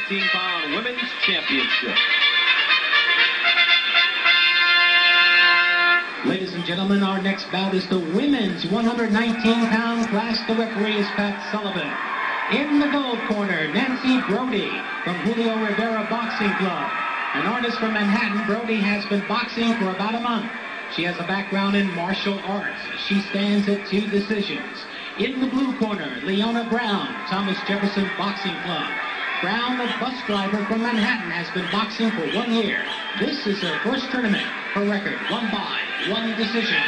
119-pound Women's Championship. Ladies and gentlemen, our next bout is the women's 119-pound class. The referee is Pat Sullivan. In the gold corner, Nacy Brody from Julio Rivera Boxing Club. An artist from Manhattan, Brody has been boxing for about a month. She has a background in martial arts. She stands at 2 decisions. In the blue corner, Leona Brown, Thomas Jefferson Boxing Club. Brown, a bus driver from Manhattan, has been boxing for 1 year. This is her first tournament. Her record, 1 by 1 decision.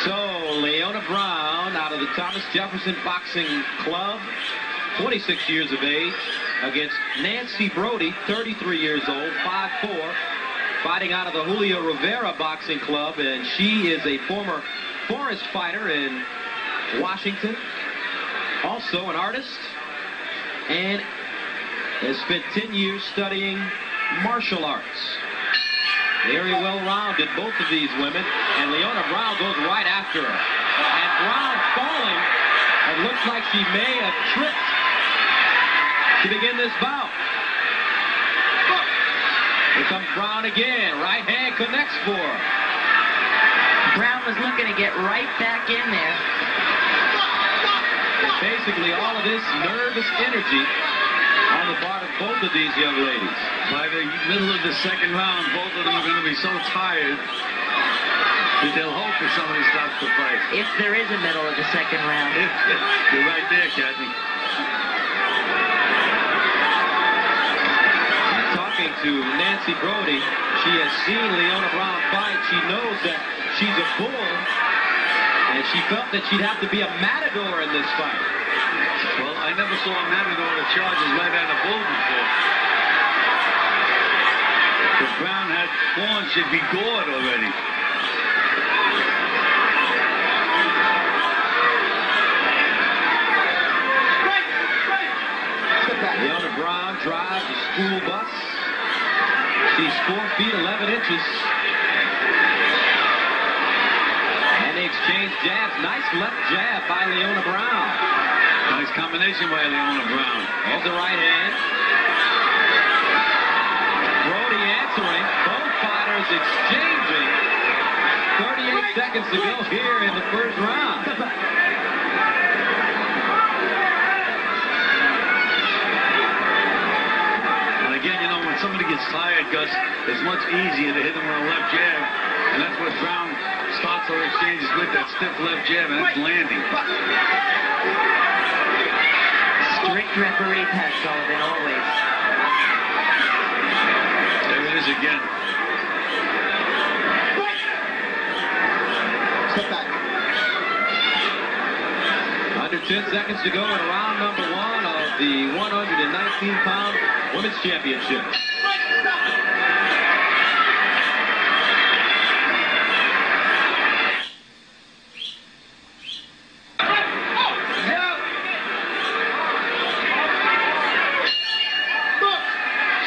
So, Leona Brown out of the Thomas Jefferson Boxing Club, 26 years of age, against Nacy Brody, 33 years old, 5'4", fighting out of the Julio Rivera Boxing Club, and she is a former forest fighter in Washington, also an artist, and has spent 10 years studying martial arts. Very well-rounded, both of these women, and Leona Brown goes right after her. And Brown falling, it looks like she may have tripped to begin this bout. Here comes Brown again. Right hand connects for her. Brown was looking to get right back in there. And basically all of this nervous energy on the part of both of these young ladies. By the middle of the second round, both of them are going to be so tired that they'll hope that somebody stops the fight. If there is a middle of the second round. You're right there, Kathy. Talking to Nacy Brody, she has seen Leona Brown fight. She knows that she's a bull, and she felt that she'd have to be a matador in this fight. Well, I never saw a matador that charges right at a bull before. If Brown had horns, she'd be gored already. Leona Brown drives a school bus. She's 4 feet 11 inches. And they exchange jabs. Nice left jab by Leona Brown. Nice combination by Leona Brown. There's the right hand. Brody answering. Both fighters exchanging. 38 seconds to go here in the first round. And again, you know, when somebody gets tired, Gus, it's much easier to hit them with a left jab. And that's what Brown starts her exchanges with, that stiff left jab, and that's landing. Strict referee, Pat Sullivan, always. There it is again. Step back. Under 10 seconds to go in round number 1 of the 119-pound Women's Championship.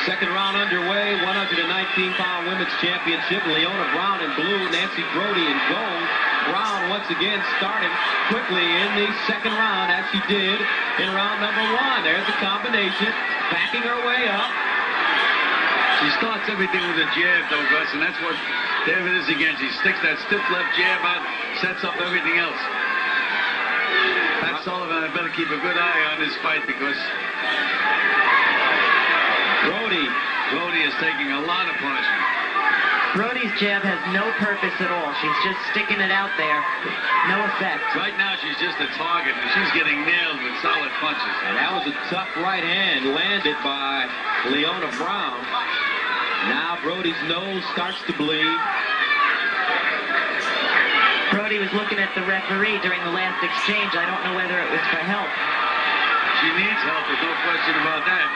Second round underway, 119-pound Women's Championship. Leona Brown in blue, Nacy Brody in gold. Brown once again starting quickly in the second round, as she did in round number 1. There's the combination, backing her way up. She starts everything with a jab, though, Gus, and that's what, there it is again. She sticks that stiff left jab out, sets up everything else. Pat Sullivan, I better keep a good eye on this fight because Brody is taking a lot of punishment. Brody's jab has no purpose at all. She's just sticking it out there. No effect. Right now, she's just a target, and she's getting nailed with solid punches. And that was a tough right hand landed by Leona Brown. Now Brody's nose starts to bleed. Brody was looking at the referee during the last exchange. I don't know whether it was for help. She needs help, there's no question about that.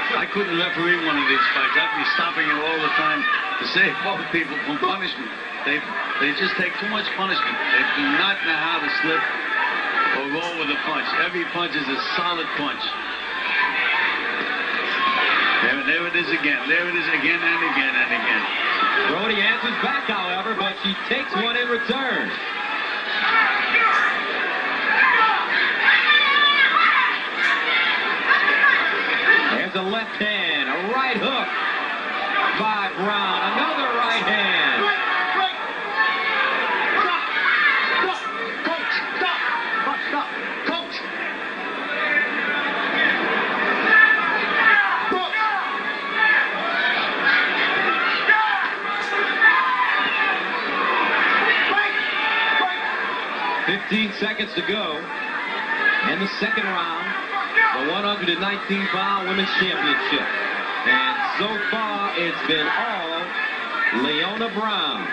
I couldn't referee one of these fights. I'd be stopping it all the time to save both people from punishment. They just take too much punishment. They do not know how to slip or roll with a punch. Every punch is a solid punch. There it is again. There it is again and again and again. Brody answers back, however, but she takes one in return. seconds to go in the second round, the 119-pound women's championship. And so far, it's been all Leona Brown.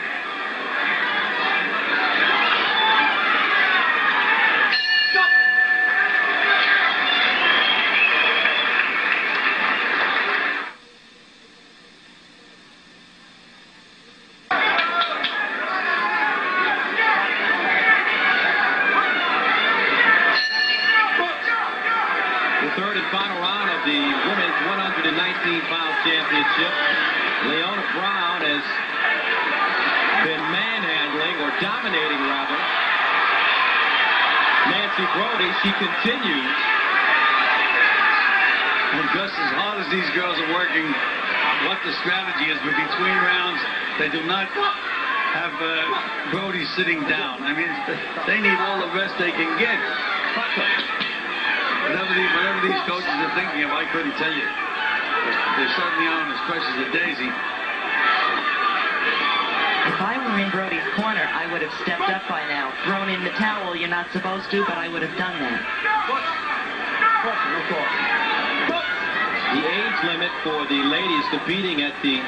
Final round of the women's 119-pound championship. Leona Brown has been manhandling, or dominating rather, Nacy Brody. She continues. And just as hard as these girls are working, what the strategy is, but between rounds, they do not have Brody sitting down. I mean, they need all the rest they can get. Whatever these coaches are thinking of, I couldn't tell you. They certainly aren't as fresh as a daisy. If I were in Brody's corner, I would have stepped up by now. Thrown in the towel, you're not supposed to, but I would have done that. The age limit for the ladies competing at the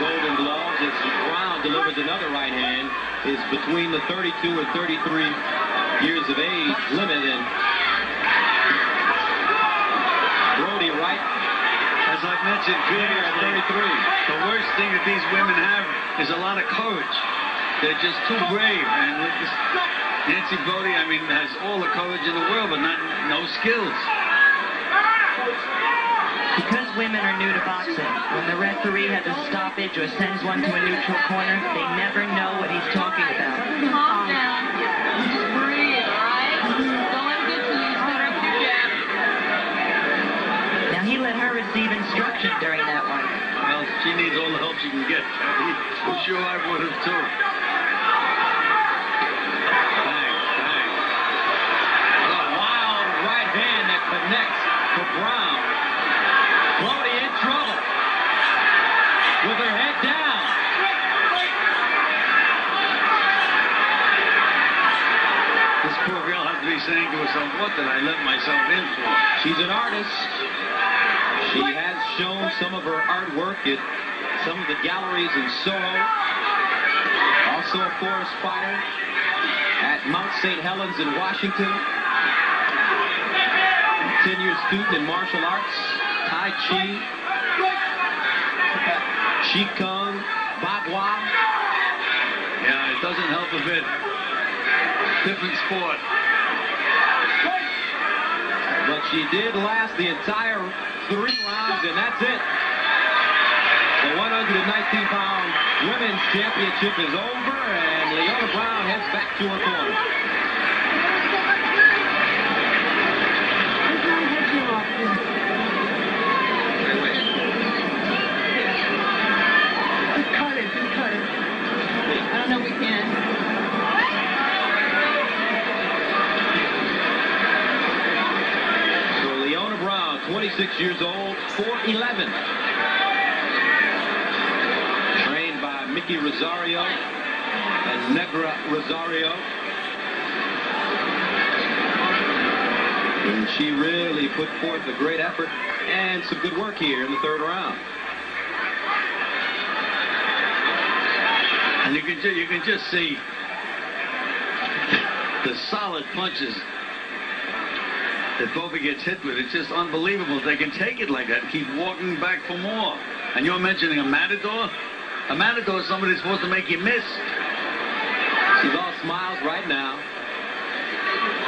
Golden Gloves, as Brown delivers another right hand, is between the 32 and 33 years of age limit. And Brody, right, as I've mentioned previously, 33. The worst thing that these women have is a lot of courage. They're just too brave. And Nacy Brody, I mean, has all the courage in the world, but no skills. Because women are new to boxing, when the referee has a stoppage or sends one to a neutral corner, they never know what he's talking about. Calm down. Just breathe, all right? Don't let him get to you. Set up your jab. Now, he let her receive instruction during that one. Well, she needs all the help she can get. I'm sure I would have, too. Bang, bang. A wild right hand that connects for Brown. Brody in trouble with her head down. This poor girl has to be saying to herself, what did I let myself in for? She's an artist. She has shown some of her artwork at some of the galleries in Soho. Also a forest fighter at Mount St. Helens in Washington. 10-year student in martial arts, Tai Chi, Qigong, Bagua. Yeah, it doesn't help a bit. Different sport. But she did last the entire 3 rounds, and that's it. The 119-pound women's championship is over, and Leona Brown heads back to her corner. Cut it. I don't know if we can. So Leona Brown, 26 years old, 4'11". Trained by Mickey Rosario and Negra Rosario. And she really put forth a great effort and some good work here in the 3rd round. And you can just see the solid punches that Bobby gets hit with. It's just unbelievable. They can take it like that and keep walking back for more. And you're mentioning a matador? A matador is somebody that's supposed to make you miss. She's all smiles right now.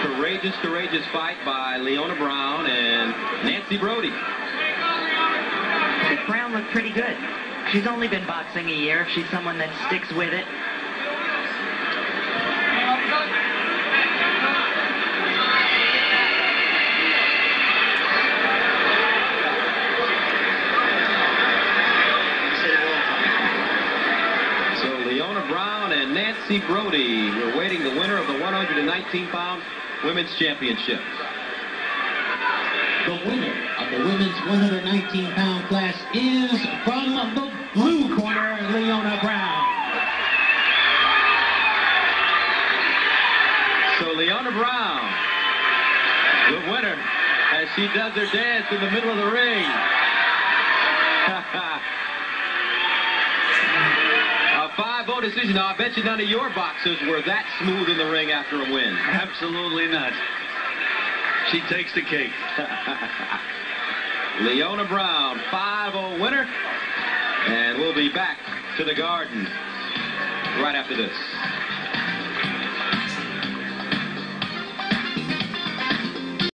Courageous, courageous fight by Leona Brown and Nacy Brody. Brown looked pretty good. She's only been boxing a year. She's someone that sticks with it. So Leona Brown and Nacy Brody are awaiting the winner of the 119-pound women's championship. The winner of the women's 119-pound class is from the blue corner, Leona Brown. So Leona Brown Brown, the winner, as she does her dance in the middle of the ring. A 5-0 decision. Now, I bet you none of your boxers were that smooth in the ring after a win. Absolutely not. She takes the cake. Leona Brown, 5-0 winner. And we'll be back to the Garden right after this.